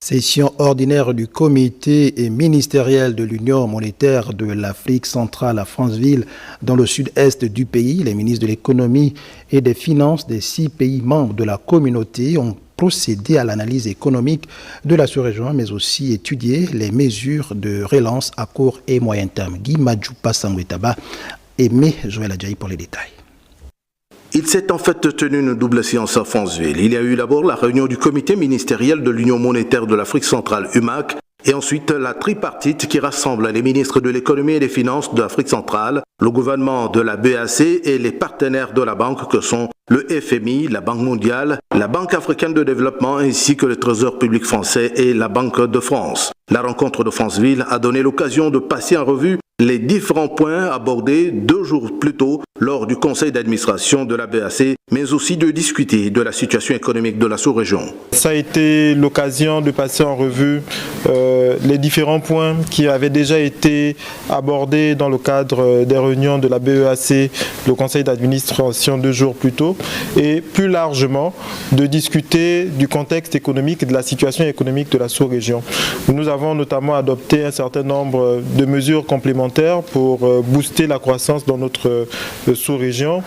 Session ordinaire du comité ministériel de l'Union monétaire de l'Afrique centrale à Franceville, dans le sud-est du pays. Les ministres de l'économie et des finances des 6 pays membres de la communauté ont procédé à l'analyse économique de la sous-région, mais aussi étudié les mesures de relance à court et moyen terme. Guy Madjoupa Sangwetaba et Joël Adjaï pour les détails. Il s'est en fait tenu une double séance à Franceville. Il y a eu d'abord la réunion du comité ministériel de l'Union monétaire de l'Afrique centrale, UMAC, et ensuite la tripartite qui rassemble les ministres de l'économie et des finances de l'Afrique centrale, le gouvernement de la BAC et les partenaires de la banque que sont le FMI, la Banque mondiale, la Banque africaine de développement ainsi que le Trésor public français et la Banque de France. La rencontre de Franceville a donné l'occasion de passer en revue les différents points abordés 2 jours plus tôt lors du conseil d'administration de la BAC, mais aussi de discuter de la situation économique de la sous-région. Ça a été l'occasion de passer en revue les différents points qui avaient déjà été abordés dans le cadre des réunions de la BEAC, le conseil d'administration 2 jours plus tôt, et plus largement de discuter du contexte économique et de la situation économique de la sous-région. Nous avons notamment adopté un certain nombre de mesures complémentaires pour booster la croissance dans notre sous-région.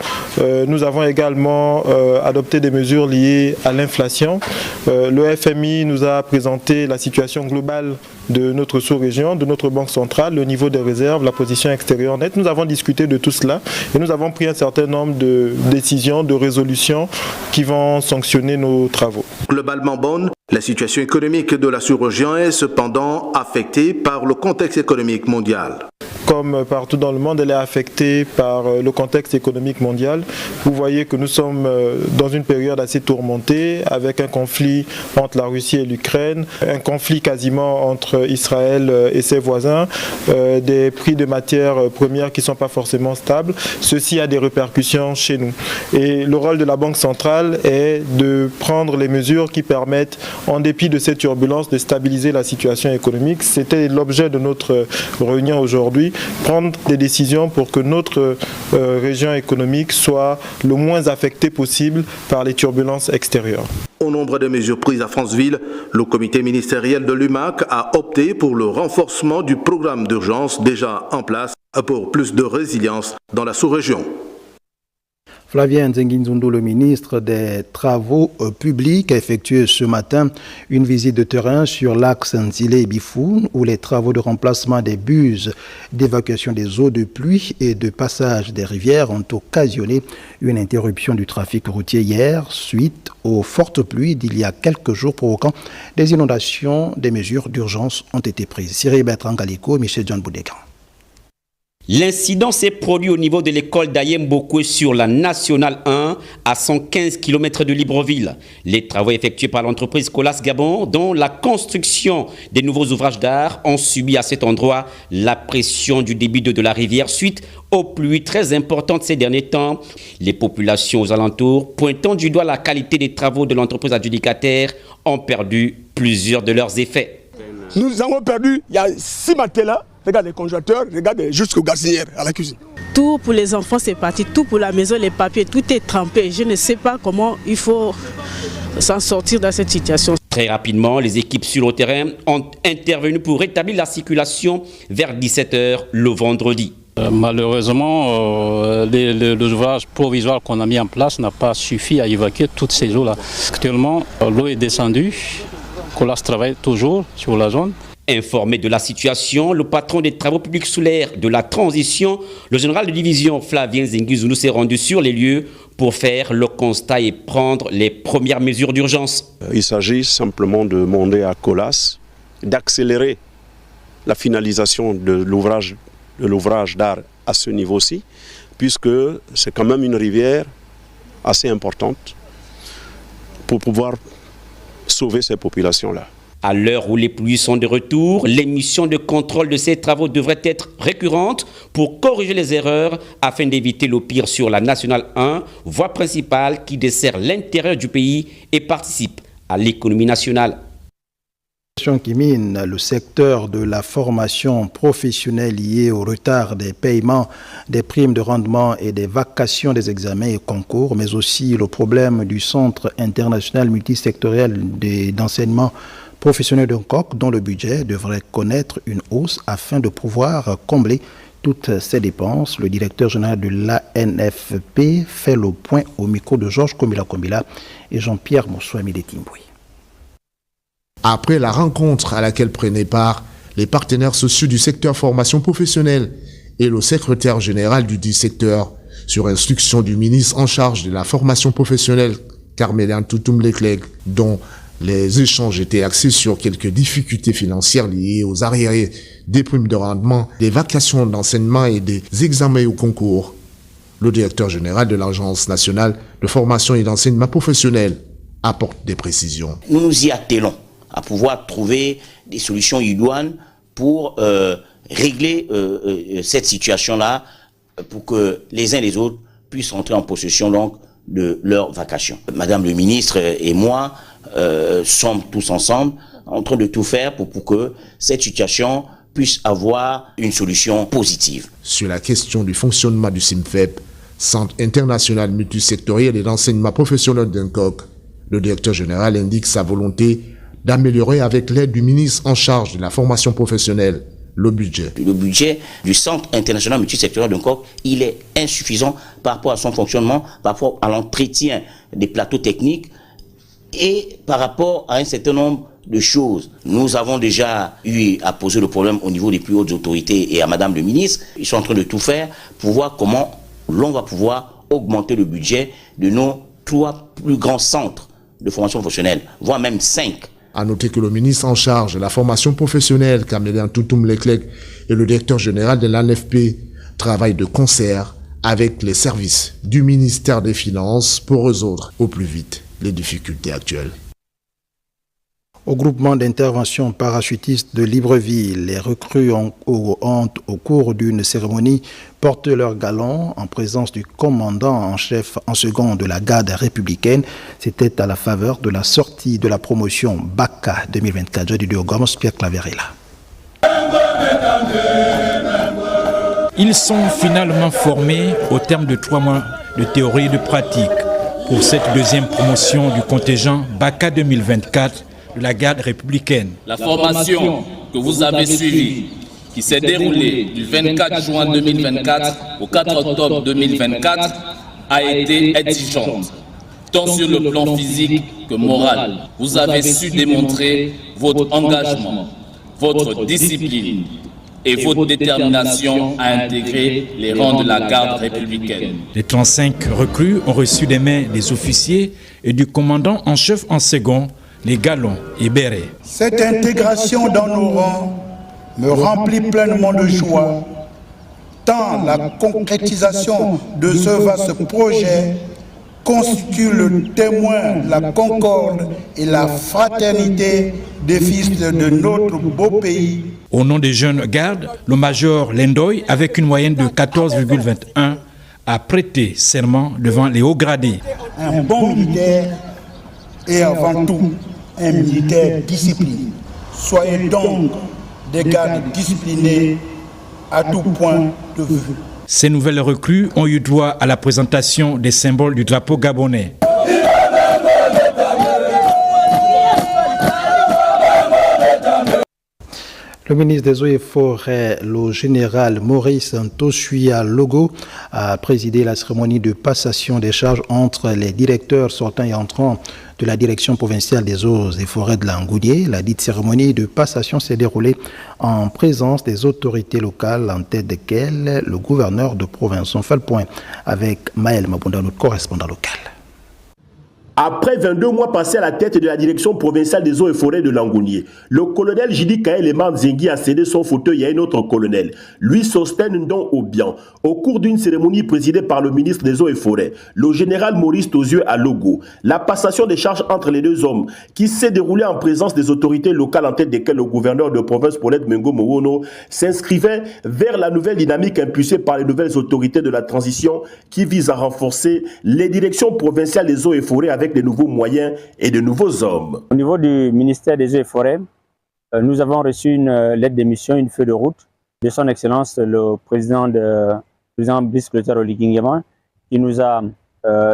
Nous avons également adopté des mesures liées à l'inflation. Le FMI nous a présenté la situation globale de notre sous-région, de notre banque centrale, le niveau des réserves, la position extérieure nette. Nous avons discuté de tout cela et nous avons pris un certain nombre de décisions, de résolutions qui vont sanctionner nos travaux. Globalement bonne, la situation économique de la sous-région est cependant affectée par le contexte économique mondial. Comme partout dans le monde, elle est affectée par le contexte économique mondial. Vous voyez que nous sommes dans une période assez tourmentée avec un conflit entre la Russie et l'Ukraine, un conflit quasiment entre Israël et ses voisins, des prix de matières premières qui ne sont pas forcément stables. Ceci a des répercussions chez nous. Et le rôle de la Banque centrale est de prendre les mesures qui permettent, en dépit de ces turbulences, de stabiliser la situation économique. C'était l'objet de notre réunion aujourd'hui. Prendre des décisions pour que notre région économique soit le moins affectée possible par les turbulences extérieures. Au nombre de mesures prises à Franceville, le comité ministériel de l'UMAC a opté pour le renforcement du programme d'urgence déjà en place pour plus de résilience dans la sous-région. Flavien Nzenguinzundu, le ministre des Travaux publics, a effectué ce matin une visite de terrain sur l'axe Nzilé-Bifoun où les travaux de remplacement des buses d'évacuation des eaux de pluie et de passage des rivières ont occasionné une interruption du trafic routier hier suite aux fortes pluies d'il y a quelques jours provoquant des inondations. Des mesures d'urgence ont été prises. Cyril Bertrand Galiko, Michel John Boudégan. L'incident s'est produit au niveau de l'école d'Ayembokwe sur la Nationale 1 à 115 km de Libreville. Les travaux effectués par l'entreprise Colas Gabon, dont la construction des nouveaux ouvrages d'art, ont subi à cet endroit la pression du débit de la rivière suite aux pluies très importantes ces derniers temps. Les populations aux alentours, pointant du doigt la qualité des travaux de l'entreprise adjudicataire, ont perdu plusieurs de leurs effets. Nous avons perdu, il y a 6 matelas. Regarde les congélateurs, regarde jusqu'aux gazinières à la cuisine. Tout pour les enfants c'est parti, tout pour la maison, les papiers, tout est trempé. Je ne sais pas comment il faut s'en sortir dans cette situation. Très rapidement, les équipes sur le terrain ont intervenu pour rétablir la circulation vers 17 h le vendredi. Malheureusement, l'ouvrage provisoire qu'on a mis en place n'a pas suffi à évacuer toutes ces eaux-là. Actuellement, l'eau est descendue, Colas travaille toujours sur la zone. Informé de la situation, le patron des travaux publics sous l'ère de la transition, le général de division Flavien Nzenguinzundu s'est rendu sur les lieux pour faire le constat et prendre les premières mesures d'urgence. Il s'agit simplement de demander à Colas d'accélérer la finalisation de l'ouvrage d'art à ce niveau-ci, puisque c'est quand même une rivière assez importante pour pouvoir sauver ces populations-là. À l'heure où les pluies sont de retour, les missions de contrôle de ces travaux devraient être récurrentes pour corriger les erreurs afin d'éviter le pire sur la Nationale 1, voie principale qui dessert l'intérieur du pays et participe à l'économie nationale. Qui mine le secteur de la formation professionnelle liée au retard des paiements des primes de rendement et des vacations des examens et concours, mais aussi le problème du Centre international multisectoriel d'enseignement professionnels de coq dont le budget devrait connaître une hausse afin de pouvoir combler toutes ces dépenses. Le directeur général de l'ANFP fait le point au micro de Georges Komila et Jean-Pierre Moussouami-Detimbouy. Après la rencontre à laquelle prenaient part les partenaires sociaux du secteur formation professionnelle et le secrétaire général du dit secteur, sur instruction du ministre en charge de la formation professionnelle, Carmélian Toutoum-Leclerc, dont les échanges étaient axés sur quelques difficultés financières liées aux arriérés des primes de rendement, des vacations d'enseignement et des examens au concours. Le directeur général de l'Agence nationale de formation et d'enseignement professionnel apporte des précisions. Nous nous y attelons à pouvoir trouver des solutions idoines pour régler cette situation-là, pour que les uns et les autres puissent entrer en possession donc de leurs vacations. Madame le ministre et moi sommes tous ensemble en train de tout faire pour que cette situation puisse avoir une solution positive. Sur la question du fonctionnement du CIMFEP, Centre international multisectoriel et d'enseignement professionnel d'Uncoq, le directeur général indique sa volonté d'améliorer avec l'aide du ministre en charge de la formation professionnelle le budget. Le budget du Centre international multisectoriel d'Uncoq, il est insuffisant par rapport à son fonctionnement, par rapport à l'entretien des plateaux techniques et par rapport à un certain nombre de choses. Nous avons déjà eu à poser le problème au niveau des plus hautes autorités et à Madame le ministre. Ils sont en train de tout faire pour voir comment l'on va pouvoir augmenter le budget de nos 3 plus grands centres de formation professionnelle, voire même 5. À noter que le ministre en charge de la formation professionnelle, Carmélian Toutoum-Leclerc, et le directeur général de l'ANFP travaillent de concert avec les services du ministère des Finances pour résoudre au plus vite les difficultés actuelles. Au groupement d'intervention parachutiste de Libreville, les recrues ont au cours d'une cérémonie porté leur galon en présence du commandant en chef en second de la garde républicaine. C'était à la faveur de la sortie de la promotion BACA 2024. Jody Diogamos, Pierre Claverella. Ils sont finalement formés au terme de 3 mois de théorie et de pratique pour cette deuxième promotion du contingent BACA 2024 de la garde républicaine. La formation que vous avez suivie, qui s'est déroulée du 24 juin 2024 au 4 octobre 2024, a été exigeante, tant sur le plan physique que moral. Vous avez su démontrer votre engagement, votre discipline et votre détermination à intégrer les rangs de la garde républicaine. Les 35 recrues ont reçu des mains des officiers et du commandant en chef en second, les galons et bérets. Cette intégration dans nos rangs me remplit pleinement de joie, tant la concrétisation de ce vaste projet constitue le témoin de la concorde et la fraternité des fils de notre beau pays. Au nom des jeunes gardes, le major Lendoy, avec une moyenne de 14,21, a prêté serment devant les hauts gradés. Un bon militaire et avant tout un militaire discipliné. Soyez donc des gardes disciplinés à tout point de vue. Ces nouvelles recrues ont eu droit à la présentation des symboles du drapeau gabonais. Le ministre des Eaux et Forêts, le général Maurice Ntosuya Logo, a présidé la cérémonie de passation des charges entre les directeurs sortants et entrants de la direction provinciale des eaux et forêts de Langounier. La dite cérémonie de passation s'est déroulée en présence des autorités locales, en tête desquelles le gouverneur de province. On fait le point avec Maël Mabunda, notre correspondant local. Après 22 mois passés à la tête de la direction provinciale des eaux et forêts de Langounier, le colonel Jidi Kaeleman Zengi a cédé son fauteuil à un autre colonel, lui Sosten Ndon Obian, au cours d'une cérémonie présidée par le ministre des eaux et forêts, le général Maurice Tozieux à Logo. La passation des charges entre les deux hommes, qui s'est déroulée en présence des autorités locales en tête desquelles le gouverneur de province Paulette Mengo Mowono, s'inscrivait vers la nouvelle dynamique impulsée par les nouvelles autorités de la transition qui vise à renforcer les directions provinciales des eaux et forêts avec de nouveaux moyens et de nouveaux hommes. Au niveau du ministère des Eaux et Forêts, nous avons reçu une lettre de mission, une feuille de route de son Excellence le président Brice Clotaire Oligui Nguema, qui nous a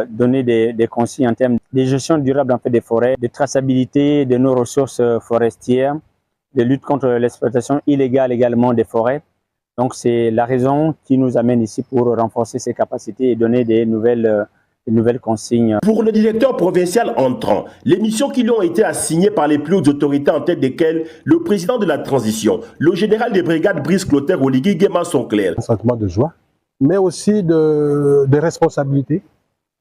donner des consignes en termes de gestion durable en fait, des forêts, de traçabilité de nos ressources forestières, de lutte contre l'exploitation illégale également des forêts. Donc c'est la raison qui nous amène ici pour renforcer ces capacités et donner des nouvelles consignes. Pour le directeur provincial entrant, les missions qui lui ont été assignées par les plus hautes autorités en tête desquelles le président de la transition, le général des brigades Brice Clotaire Oligui Guéma sont clairs. Un sentiment de joie, mais aussi de responsabilité.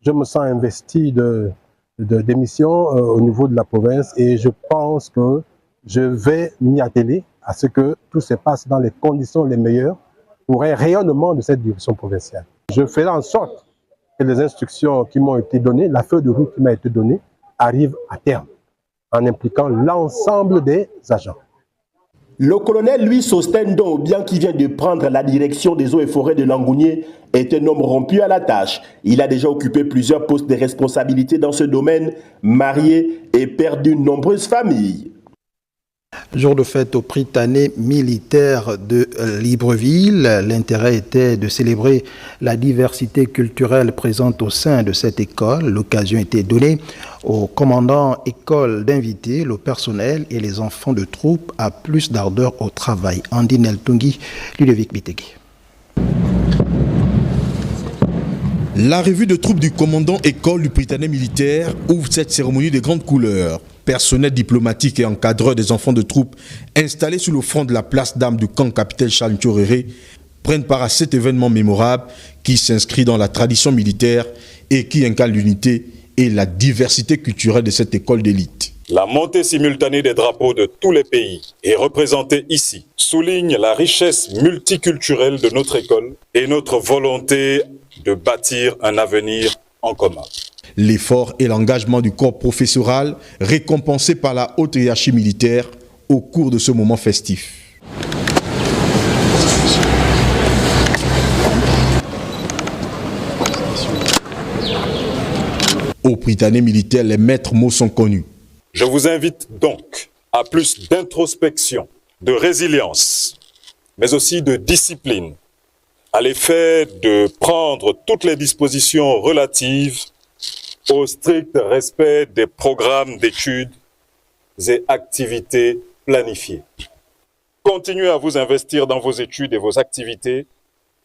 Je me sens investi de missions au niveau de la province et je pense que je vais m'y atteler à ce que tout se passe dans les conditions les meilleures pour un rayonnement de cette direction provinciale. Je ferai en sorte que les instructions qui m'ont été données, la feuille de route qui m'a été donnée, arrive à terme, en impliquant l'ensemble des agents. Le colonel Louis Sostendo, bien qui vient de prendre la direction des eaux et forêts de Langounié, est un homme rompu à la tâche. Il a déjà occupé plusieurs postes de responsabilité dans ce domaine, marié et père d'une nombreuse famille. Jour de fête au Prytanée militaire de Libreville. L'intérêt était de célébrer la diversité culturelle présente au sein de cette école. L'occasion était donnée au commandant école d'inviter le personnel et les enfants de troupe à plus d'ardeur au travail. Andine Eltungi, Ludovic Bitegui. La revue de troupes du commandant école du Prytanée militaire ouvre cette cérémonie de grandes couleurs. Personnel diplomatique et encadreurs des enfants de troupes installés sur le front de la place d'armes du camp capitaine Charles Nthioréré prennent part à cet événement mémorable qui s'inscrit dans la tradition militaire et qui incarne l'unité et la diversité culturelle de cette école d'élite. La montée simultanée des drapeaux de tous les pays et représentée ici souligne la richesse multiculturelle de notre école et notre volonté de bâtir un avenir en commun. L'effort et l'engagement du corps professoral récompensé par la haute hiérarchie militaire au cours de ce moment festif. Au Prytanée militaire, les maîtres mots sont connus. Je vous invite donc à plus d'introspection, de résilience, mais aussi de discipline, à l'effet de prendre toutes les dispositions relatives au strict respect des programmes d'études et activités planifiées. Continuez à vous investir dans vos études et vos activités,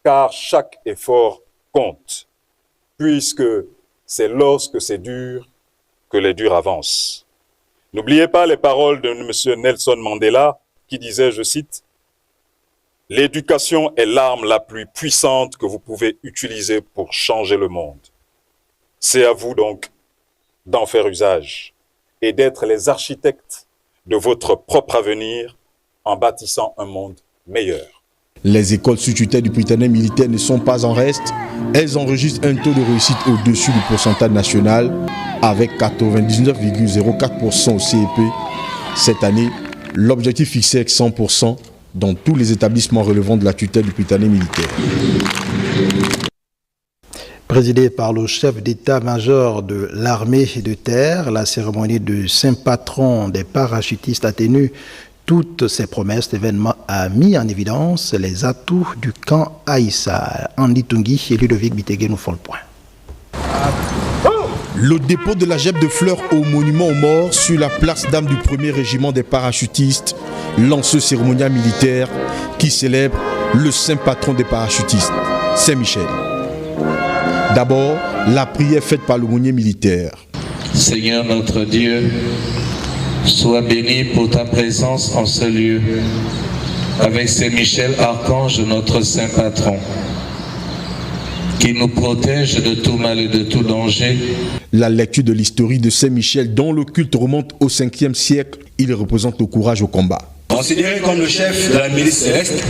car chaque effort compte, puisque c'est lorsque c'est dur que les durs avancent. N'oubliez pas les paroles de M. Nelson Mandela qui disait, je cite, « L'éducation est l'arme la plus puissante que vous pouvez utiliser pour changer le monde. » C'est à vous donc d'en faire usage et d'être les architectes de votre propre avenir en bâtissant un monde meilleur. Les écoles sous tutelle du Prytanée militaire ne sont pas en reste. Elles enregistrent un taux de réussite au-dessus du pourcentage national avec 99,04% au CEP. Cette année, l'objectif fixé est 100% dans tous les établissements relevant de la tutelle du Prytanée militaire. Présidée par le chef d'état-major de l'armée de terre, la cérémonie de Saint-Patron des parachutistes a tenu toutes ses promesses. L'événement a mis en évidence les atouts du camp Aïssa. Andy Tungi et Ludovic Bitegui nous font le point. Le dépôt de la gemme de fleurs au monument aux morts sur la place d'armes du 1er régiment des parachutistes lance ce cérémonial militaire qui célèbre le saint patron des parachutistes, Saint-Michel. D'abord, la prière faite par l'aumônier militaire. Seigneur notre Dieu, sois béni pour ta présence en ce lieu, avec Saint-Michel, archange, notre saint patron, qui nous protège de tout mal et de tout danger. La lecture de l'historie de Saint-Michel, dont le culte remonte au 5e siècle, il représente le courage au combat. Considéré comme le chef de la milice céleste,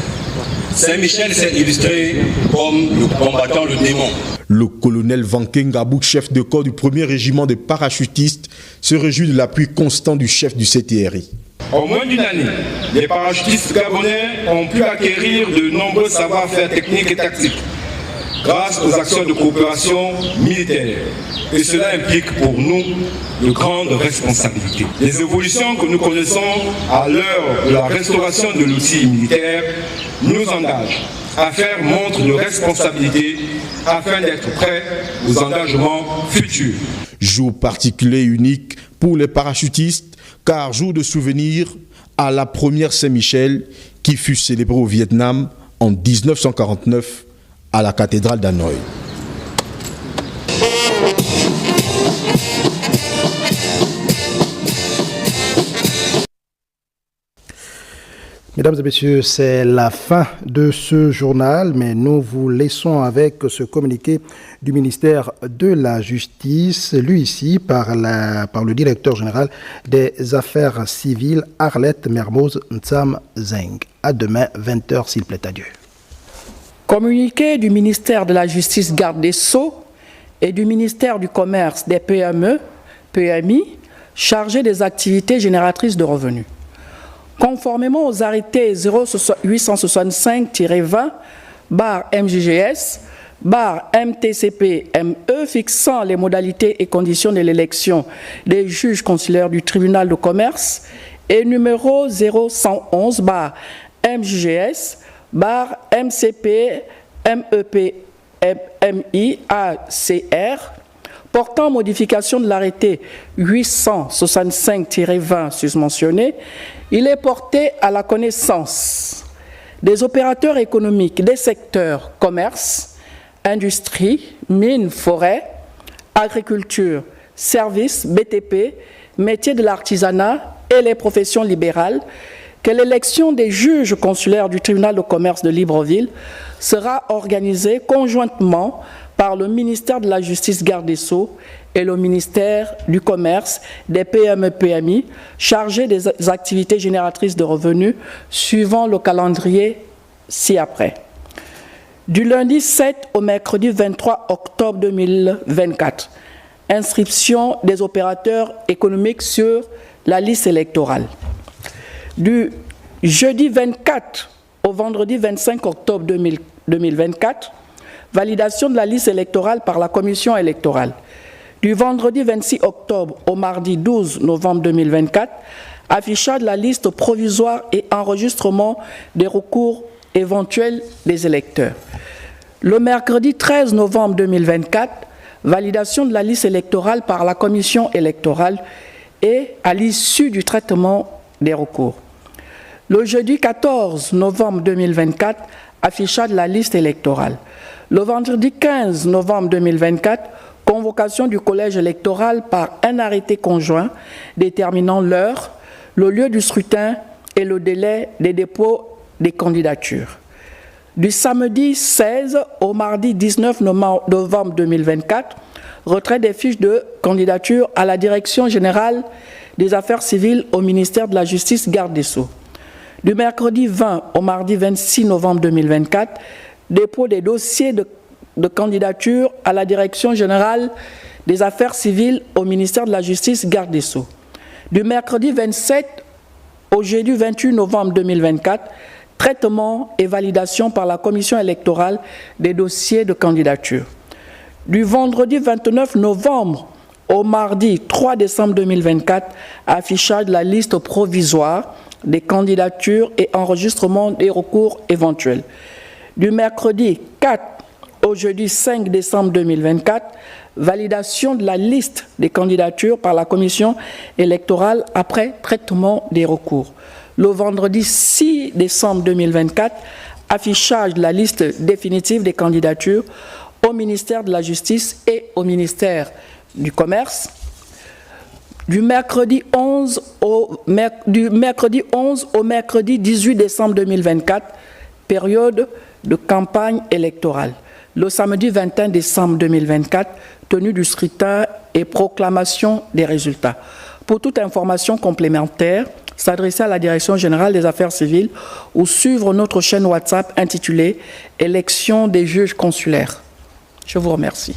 Saint-Michel s'est illustré comme le combattant le démon. Le colonel Vanken Gabouk, chef de corps du 1er régiment des parachutistes, se réjouit de l'appui constant du chef du CTRI. En moins d'une année, les parachutistes gabonais ont pu acquérir de nombreux savoir-faire techniques et tactiques. grâce aux actions de coopération militaire. Et cela implique pour nous de grandes responsabilités. Les évolutions que nous connaissons à l'heure de la restauration de l'outil militaire nous engagent à faire montre de responsabilité afin d'être prêts aux engagements futurs. Jour particulier et unique pour les parachutistes, car jour de souvenir à la première Saint-Michel qui fut célébrée au Vietnam en 1949 à la cathédrale d'Hanoï. Mesdames et messieurs, c'est la fin de ce journal, mais nous vous laissons avec ce communiqué du ministère de la Justice, lu ici par le directeur général des Affaires civiles, Arlette Mermoz Ntsam Zeng. À demain, 20h, s'il plaît à Dieu. Communiqué du ministère de la Justice, garde des Sceaux et du ministère du Commerce, des PME, PMI, chargés des activités génératrices de revenus. Conformément aux arrêtés 0865-20-MJGS-MTCP-ME fixant les modalités et conditions de l'élection des juges consulaires du tribunal de commerce et numéro 0111-MJGS-MTCP-MEP-MIACR portant modification de l'arrêté 865-20 susmentionné, il est porté à la connaissance des opérateurs économiques des secteurs commerce, industrie, mines, forêt, agriculture, services, BTP, métiers de l'artisanat et les professions libérales que l'élection des juges consulaires du tribunal de commerce de Libreville sera organisée conjointement par le ministère de la Justice, garde des Sceaux et le ministère du Commerce, des PME-PMI, chargés des activités génératrices de revenus, suivant le calendrier ci-après. Du lundi 7 au mercredi 23 octobre 2024, inscription des opérateurs économiques sur la liste électorale. Du jeudi 24 au vendredi 25 octobre 2024, validation de la liste électorale par la commission électorale. Du vendredi 26 octobre au mardi 12 novembre 2024, affichage de la liste provisoire et enregistrement des recours éventuels des électeurs. Le mercredi 13 novembre 2024, validation de la liste électorale par la commission électorale et à l'issue du traitement des recours. Le jeudi 14 novembre 2024, affichage de la liste électorale. Le vendredi 15 novembre 2024, convocation du collège électoral par un arrêté conjoint déterminant l'heure, le lieu du scrutin et le délai des dépôts des candidatures. Du samedi 16 au mardi 19 novembre 2024, retrait des fiches de candidature à la Direction générale des affaires civiles au ministère de la Justice, garde des Sceaux. Du mercredi 20 au mardi 26 novembre 2024, dépôt des dossiers de candidature à la Direction générale des affaires civiles au ministère de la Justice, garde des Sceaux. Du mercredi 27 au jeudi 28 novembre 2024, traitement et validation par la commission électorale des dossiers de candidature. Du vendredi 29 novembre au mardi 3 décembre 2024, affichage de la liste provisoire des candidatures et enregistrement des recours éventuels. Du mercredi 4 au jeudi 5 décembre 2024, validation de la liste des candidatures par la commission électorale après traitement des recours. Le vendredi 6 décembre 2024, affichage de la liste définitive des candidatures au ministère de la Justice et au ministère du Commerce. Du mercredi 11 au mercredi 18 décembre 2024, période de campagne électorale. Le samedi 21 décembre 2024, tenue du scrutin et proclamation des résultats. Pour toute information complémentaire, s'adresser à la Direction générale des affaires civiles ou suivre notre chaîne WhatsApp intitulée « Élection des juges consulaires ». Je vous remercie.